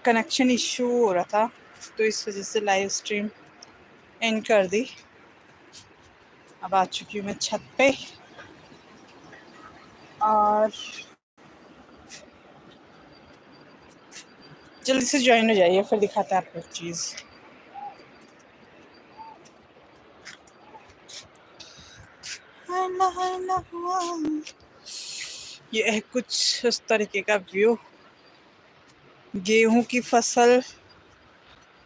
Connection issue हो रहा था, तो इस वजह से लाइव स्ट्रीम एंड कर दी। अब आ चुकी हूँ मैं छत पे और जल्दी से ज्वाइन हो जाइए, फिर दिखाते हैं आपको एक चीज़। ये है कुछ इस तरीके का व्यू। गेहूं की फसल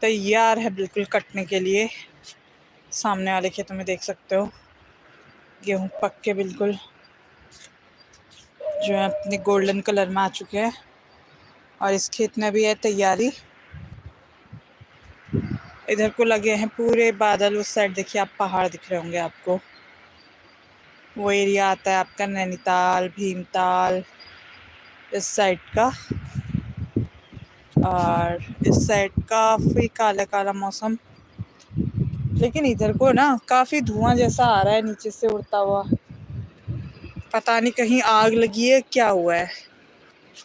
तैयार है बिल्कुल कटने के लिए। सामने वाले खेतों में देख सकते हो गेहूं पक के बिल्कुल जो है अपने गोल्डन कलर में आ चुके हैं। और इस खेत में भी है तैयारी। इधर को लगे हैं पूरे बादल। उस साइड देखिए आप, पहाड़ दिख रहे होंगे आपको। वो एरिया आता है आपका नैनीताल, भीमताल इस साइड का। और इस साइड काफ़ी काला काला मौसम, लेकिन इधर को ना काफ़ी धुआं जैसा आ रहा है नीचे से उड़ता हुआ। पता नहीं कहीं आग लगी है, क्या हुआ है।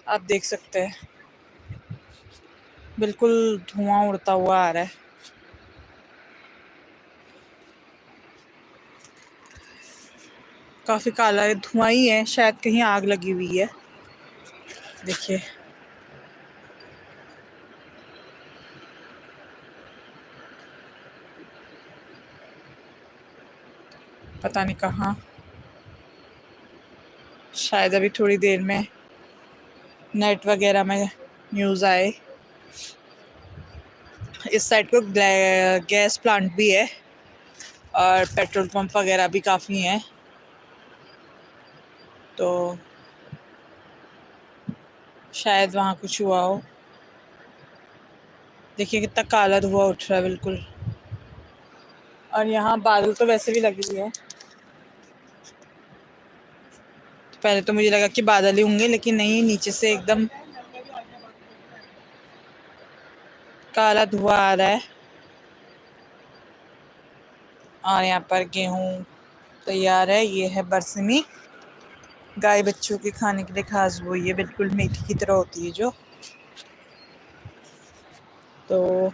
आप देख सकते हैं बिल्कुल धुआं उड़ता हुआ आ रहा है। काफ़ी काला धुआं ही है, शायद कहीं आग लगी हुई है। देखिए पता नहीं कहाँ। शायद अभी थोड़ी देर में नेट वगैरह में न्यूज़ आए। इस साइड को गैस प्लांट भी है और पेट्रोल पंप वगैरह भी काफ़ी हैं, तो शायद वहाँ कुछ हुआ हो। देखिए कितना काला धुआं उठ रहा है बिल्कुल। और यहाँ बादल तो वैसे भी लगे हुए हैं। तो पहले तो मुझे लगा कि बादल ही होंगे, लेकिन नहीं, नीचे से एकदम काला धुआं आ रहा है। और यहाँ पर गेहूँ तैयार है। ये है बरसिमी, गाय बच्चों के खाने के लिए खास वो ये बिल्कुल मीठी की तरह होती है जो। तो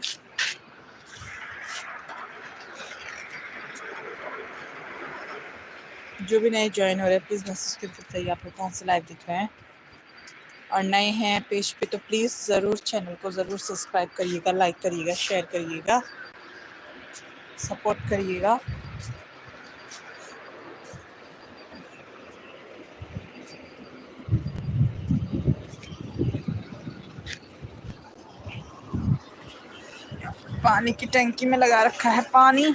जो भी नए ज्वाइन हो रहे हैं प्लीज़ मैसेज करके बताइए आप लोग कहाँ से लाइव दिख रहे हैं। और नए हैं पेज पे तो प्लीज़ ज़रूर चैनल को ज़रूर सब्सक्राइब करिएगा, लाइक करिएगा, शेयर करिएगा, सपोर्ट करिएगा। पानी की टंकी में लगा रखा है पानी।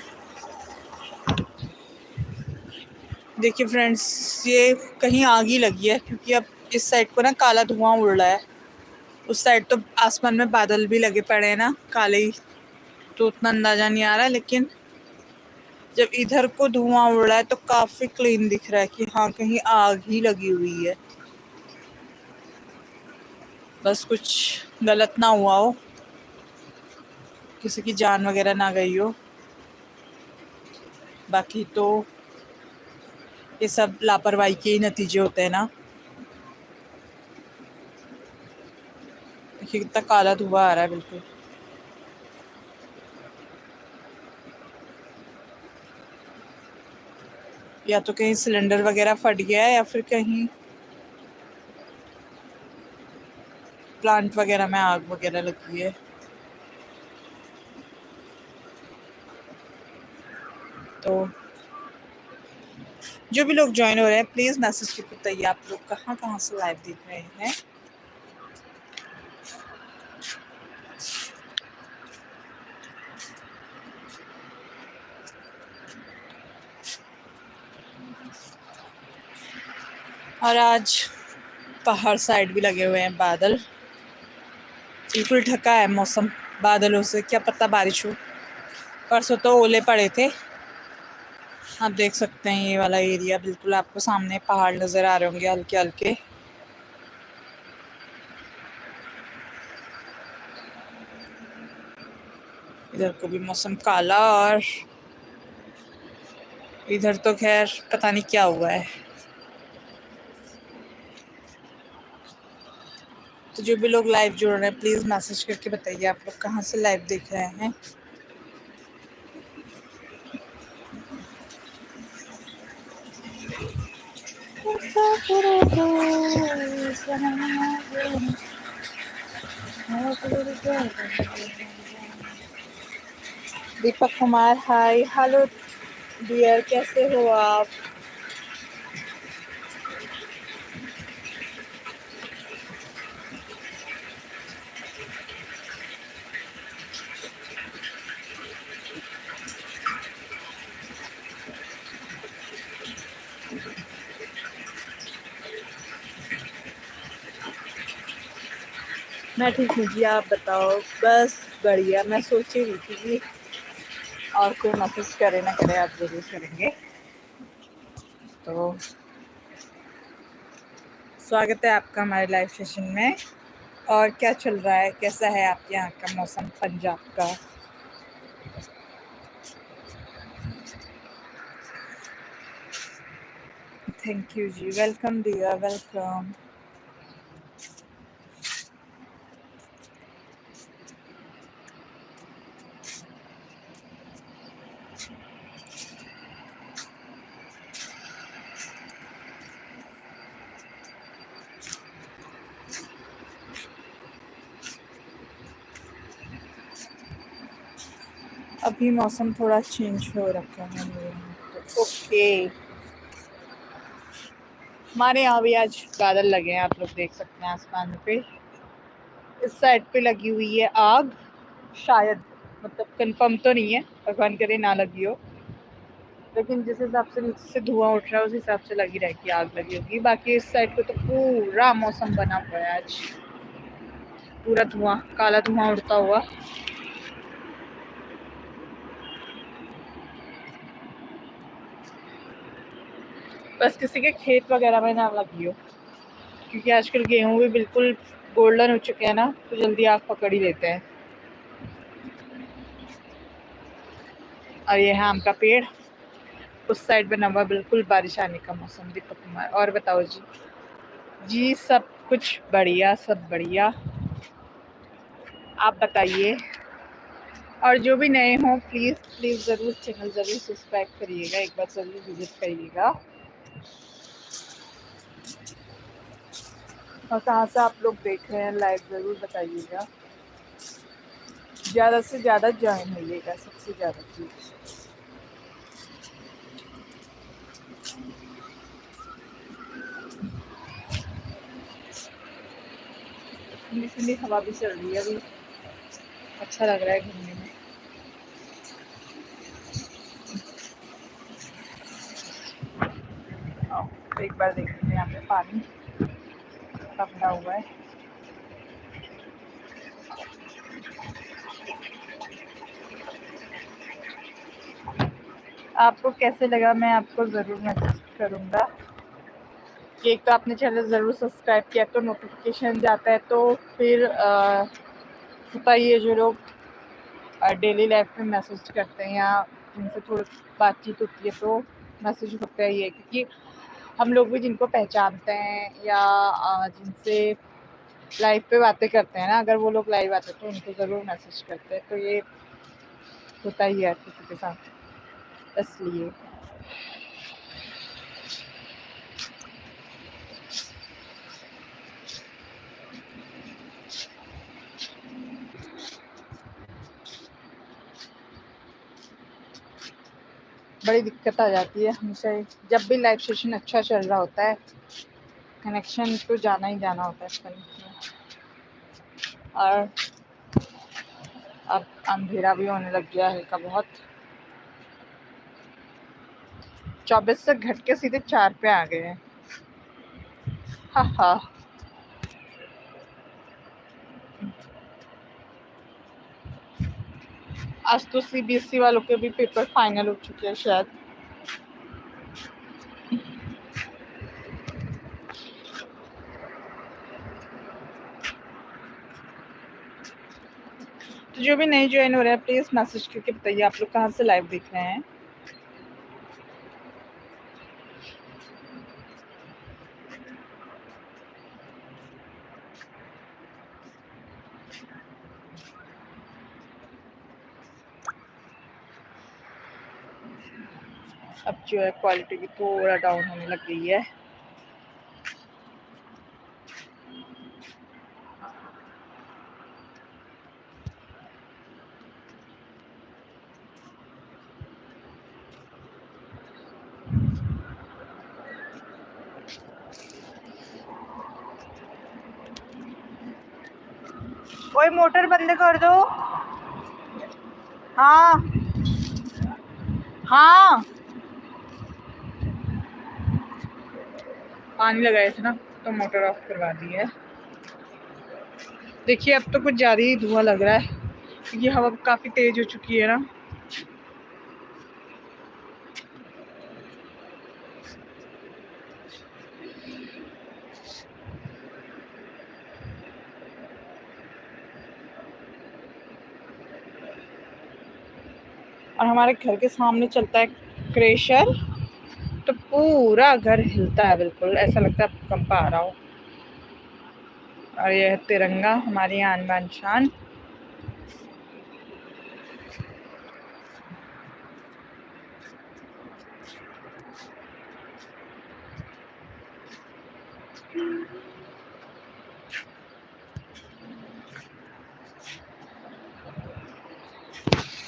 देखिए फ्रेंड्स, ये कहीं आग ही लगी है, क्योंकि अब इस साइड को ना काला धुआं उड़ रहा है। उस साइड तो आसमान में बादल भी लगे पड़े हैं ना काले ही, तो उतना अंदाज़ा नहीं आ रहा है। लेकिन जब इधर को धुआं उड़ रहा है तो काफ़ी क्लीन दिख रहा है कि हाँ कहीं आग ही लगी हुई है। बस कुछ गलत ना हुआ हो, किसी की जान वगैरह ना गई हो। बाकी तो ये सब लापरवाही के ही नतीजे होते हैं ना। देखिए कितना काला धुआं आ रहा है बिल्कुल। या तो कहीं सिलेंडर वगैरह फट गया है, या फिर कहीं प्लांट वगैरह में आग वगैरह लगी है। तो जो भी लोग ज्वाइन हो रहे हैं प्लीज़ मैसेज करके बताइए आप लोग कहाँ कहाँ से लाइव देख रहे हैं। और आज पहाड़ साइड भी लगे हुए हैं बादल। बिल्कुल ढका है मौसम बादलों से, क्या पता बारिश हो। परसों तो ओले पड़े थे। आप देख सकते हैं ये वाला एरिया, बिल्कुल आपको सामने पहाड़ नज़र आ रहे होंगे हल्के हल्के। इधर को भी मौसम काला, और इधर तो खैर पता नहीं क्या हुआ है। तो तो जो भी लोग लाइव जुड़ रहे हैं प्लीज़ मैसेज करके बताइए आप लोग कहाँ से लाइव देख रहे हैं। दीपक कुमार हाय, हेलो डियर, कैसे हो आप? मैं ठीक हूँ जी, आप बताओ। बस बढ़िया। मैं सोच ही रही थी कि और कोई मैसेज करे ना करे, आप ज़रूर करेंगे। तो स्वागत है आपका हमारे लाइव सेशन में। और क्या चल रहा है, कैसा है आपके यहाँ का मौसम पंजाब का? Thank you ji, welcome dear, welcome. अभी मौसम थोड़ा चेंज हो रखा है मेरे यहाँ तो। ओके, हमारे यहाँ भी आज बादल लगे हैं, आप लोग देख सकते हैं आसमान पे। इस साइड पे लगी हुई है आग, शायद, मतलब कंफर्म तो नहीं है, भगवान करे ना लगी हो, लेकिन जिस हिसाब से नीचे से धुआं उठ रहा है उस हिसाब से लगी रहेगी आग लगी होगी। बाकी इस साइड पे तो पूरा मौसम बना हुआ है आज, पूरा धुआं, काला धुआं उड़ता हुआ। बस किसी के खेत वगैरह में ना लगी हो, क्योंकि आजकल गेहूं भी बिल्कुल गोल्डन हो चुके हैं ना, तो जल्दी आग पकड़ ही लेते हैं। और ये है आम का पेड़, उस साइड बना हुआ, बिल्कुल बारिश आने का मौसम। दीपक कुमार, और बताओ जी? जी सब कुछ बढ़िया, सब बढ़िया, आप बताइए। और जो भी नए हों प्लीज़ प्लीज़ ज़रूर चैनल ज़रूर सब्सक्राइब करिएगा, एक बार ज़रूर विजिट करिएगा। और कहाँ से आप लोग देख रहे हैं लाइव ज़रूर बताइएगा। ज़्यादा से ज़्यादा ज्वाइन होइएगा, सबसे ज़्यादा चीज़। ठंडी ठंडी हवा भी चल रही है अभी, अच्छा लग रहा है घूमने में। तो एक बार देख लेते हैं यहाँ पे पानी कितना भरा हुआ है। आपको कैसे लगा, मैं आपको ज़रूर मैसेज करूँगा कि एक तो आपने चैनल ज़रूर सब्सक्राइब किया तो नोटिफिकेशन जाता है, तो फिर बताइए जो लोग डेली लाइफ में मैसेज करते हैं या जिनसे थोड़ी बातचीत होती है तो मैसेज होता है, ये क्योंकि हम लोग भी जिनको पहचानते हैं या जिनसे लाइव पे बातें करते हैं ना, अगर वो लोग लाइव आते हैं तो उनको ज़रूर मैसेज करते हैं, तो ये होता ही है किसी के साथ, इसलिए। बड़ी दिक्कत आ जाती है हमेशा जब भी लाइव सेशन अच्छा चल रहा होता है, कनेक्शन तो जाना ही जाना होता है इसका। और अब अंधेरा भी होने लग गया है का बहुत, 24 से घट के सीधे 4 पे आ गए हैं। हाँ हाँ, आज तो सीबीएसई वालों के भी पेपर फाइनल हो चुके हैं शायद। तो जो भी नहीं ज्वाइन हो रहा है प्लीज़ मैसेज करके बताइए आप लोग कहाँ से लाइव देख रहे हैं। अब जो है क्वालिटी भी थोड़ा डाउन होने लग गई है। ओए मोटर बंद कर दो। हाँ हाँ, पानी लगाया था ना तो मोटर ऑफ करवा दी है। देखिए अब तो कुछ ज़्यादा ही धुआं लग रहा है क्योंकि हवा काफ़ी तेज हो चुकी है ना। और हमारे घर के सामने चलता है क्रेशर, तो पूरा घर हिलता है, बिल्कुल ऐसा लगता है भूकंप आ रहा हो। और यह है तिरंगा, हमारी आन बान शान।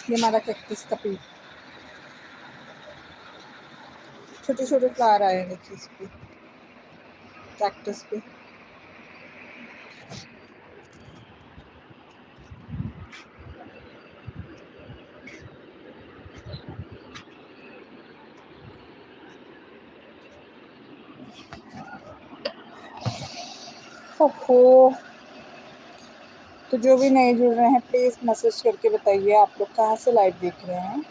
ये हमारा कैक्टस का पेड़, छोटे छोटे फ्लावर आए हैं देखिए इस पे, कैक्टस पे। ओहो, तो जो भी नए जुड़ रहे हैं प्लीज़ मैसेज करके बताइए आप लोग कहाँ से लाइव देख रहे हैं।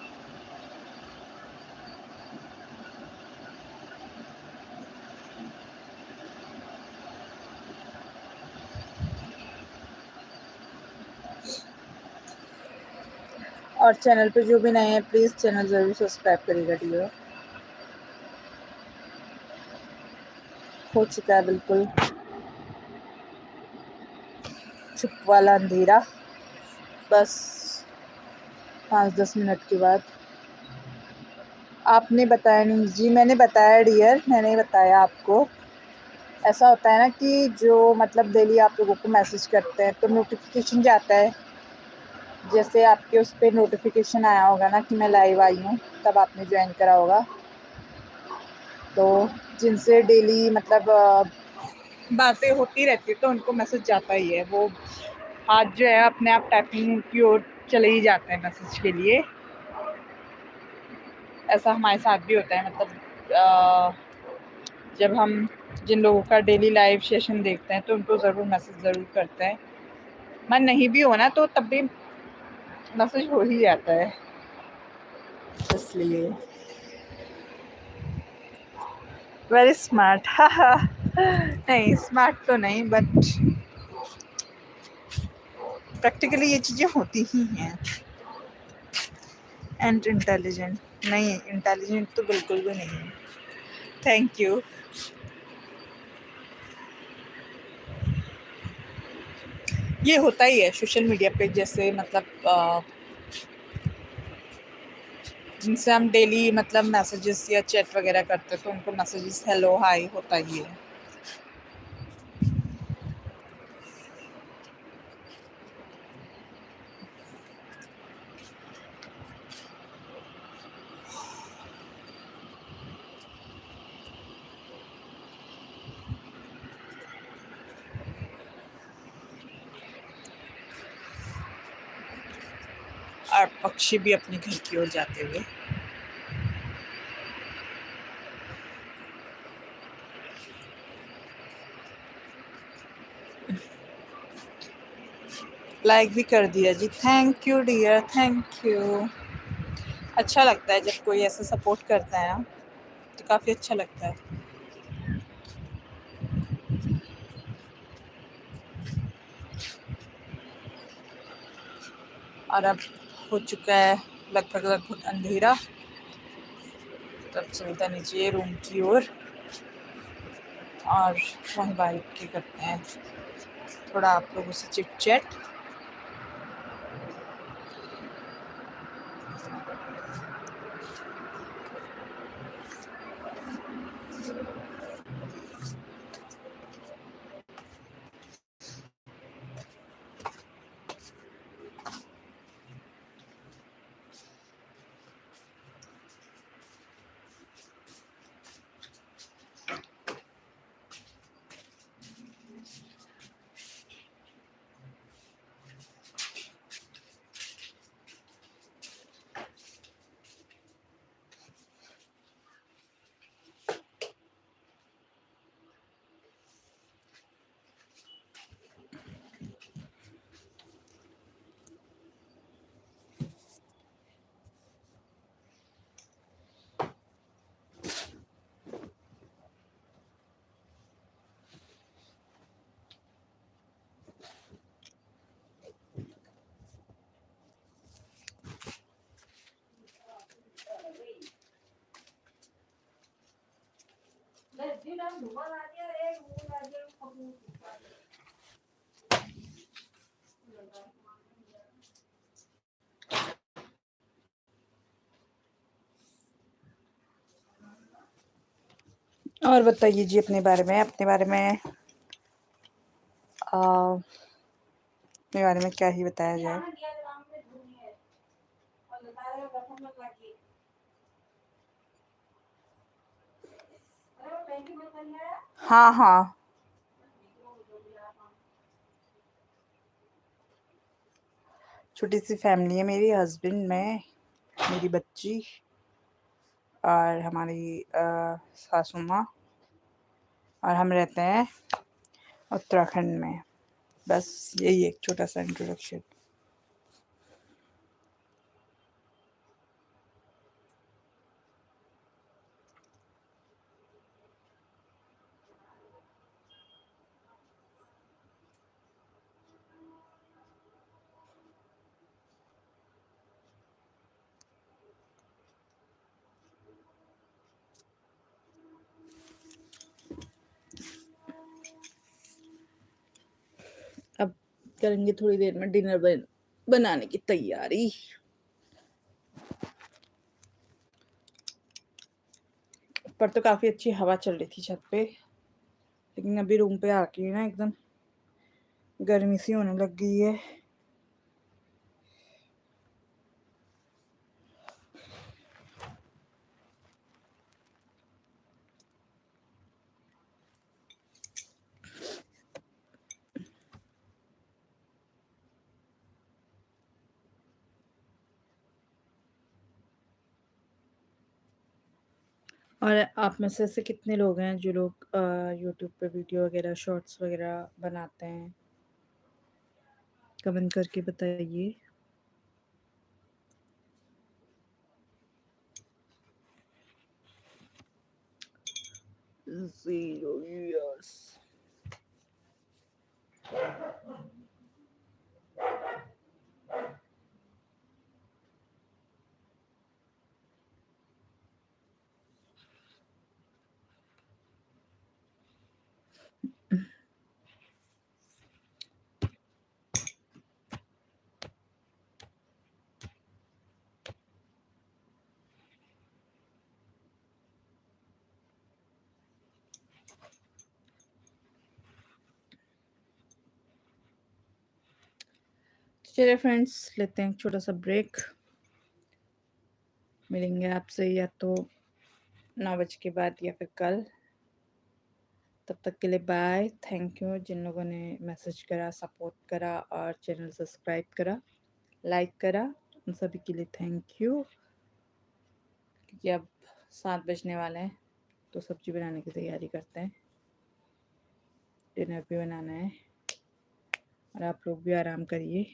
और चैनल पे जो भी नए हैं प्लीज़ चैनल ज़रूर सब्सक्राइब करिएगा डियर। हो चुका है बिल्कुल चुप वाला अंधेरा, बस 5-10 मिनट के बाद। आपने बताया नहीं जी, मैंने बताया डियर, मैंने बताया आपको। ऐसा होता है ना कि जो मतलब डेली आप लोगों को मैसेज करते हैं तो नोटिफिकेशन जाता है, जैसे आपके उस पर नोटिफिकेशन आया होगा ना कि मैं लाइव आई हूँ, तब आपने ज्वाइन करा होगा। तो जिनसे डेली मतलब बातें होती रहती है तो उनको मैसेज जाता ही है, वो हाथ जो है अपने आप टाइपिंग की ओर चले ही जाते हैं मैसेज के लिए। ऐसा हमारे साथ भी होता है, मतलब जब हम जिन लोगों का डेली लाइव सेशन देखते हैं तो उनको ज़रूर मैसेज ज़रूर करते हैं। मन नहीं भी हो ना तो तब भी मैसेज हो ही जाता है, इसलिए वेरी स्मार्ट। नहीं स्मार्ट तो नहीं, बट प्रैक्टिकली ये चीज़ें होती ही हैं। एंड इंटेलिजेंट नहीं, इंटेलिजेंट तो बिल्कुल भी नहीं। Thank you. ये होता ही है सोशल मीडिया पे, जैसे मतलब जिनसे हम डेली मतलब मैसेजेस या चैट वगैरह करते हैं तो उनको मैसेजेस हेलो हाय होता ही है। और पक्षी भी अपने घर की ओर जाते हुए। लाइक भी कर दिया जी, thank you dear, thank you. अच्छा लगता है जब कोई ऐसा सपोर्ट करता है ना, तो काफ़ी अच्छा लगता है। और अब हो चुका है लगभग लगभग अंधेरा, तब चलता नीचे रूम की ओर और वहीं बाइक के करते हैं थोड़ा आप लोगों से चिट चैट। और बताइए जी अपने बारे में, अपने बारे में क्या ही बताया जाए। हाँ हाँ, छोटी सी फैमिली है मेरी, हस्बैंड, मैं, मेरी बच्ची और हमारी सासू माँ, और हम रहते हैं उत्तराखंड में। बस यही एक छोटा सा इंट्रोडक्शन। अब करेंगे थोड़ी देर में डिनर बनाने की तैयारी। पर तो काफ़ी अच्छी हवा चल रही थी छत पे, लेकिन अभी रूम पे आके ना एकदम गर्मी सी होने लग गई है। और आप में से ऐसे कितने लोग हैं जो लोग यूट्यूब पे वीडियो वगैरह, शॉर्ट्स वगैरह बनाते हैं? कमेंट करके बताइए। 0 years। चलिए फ्रेंड्स, लेते हैं छोटा सा ब्रेक। मिलेंगे आपसे या तो 9 बजे के बाद या फिर कल। तब तक के लिए बाय। थैंक यू जिन लोगों ने मैसेज करा, सपोर्ट करा और चैनल सब्सक्राइब करा, लाइक करा, उन सभी के लिए थैंक यू। क्योंकि अब 7 बजने वाले हैं तो सब्जी बनाने की तैयारी करते हैं, डिनर भी बनाना है। और आप लोग भी आराम करिए।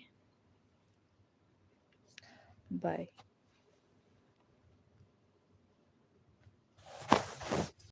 बाय।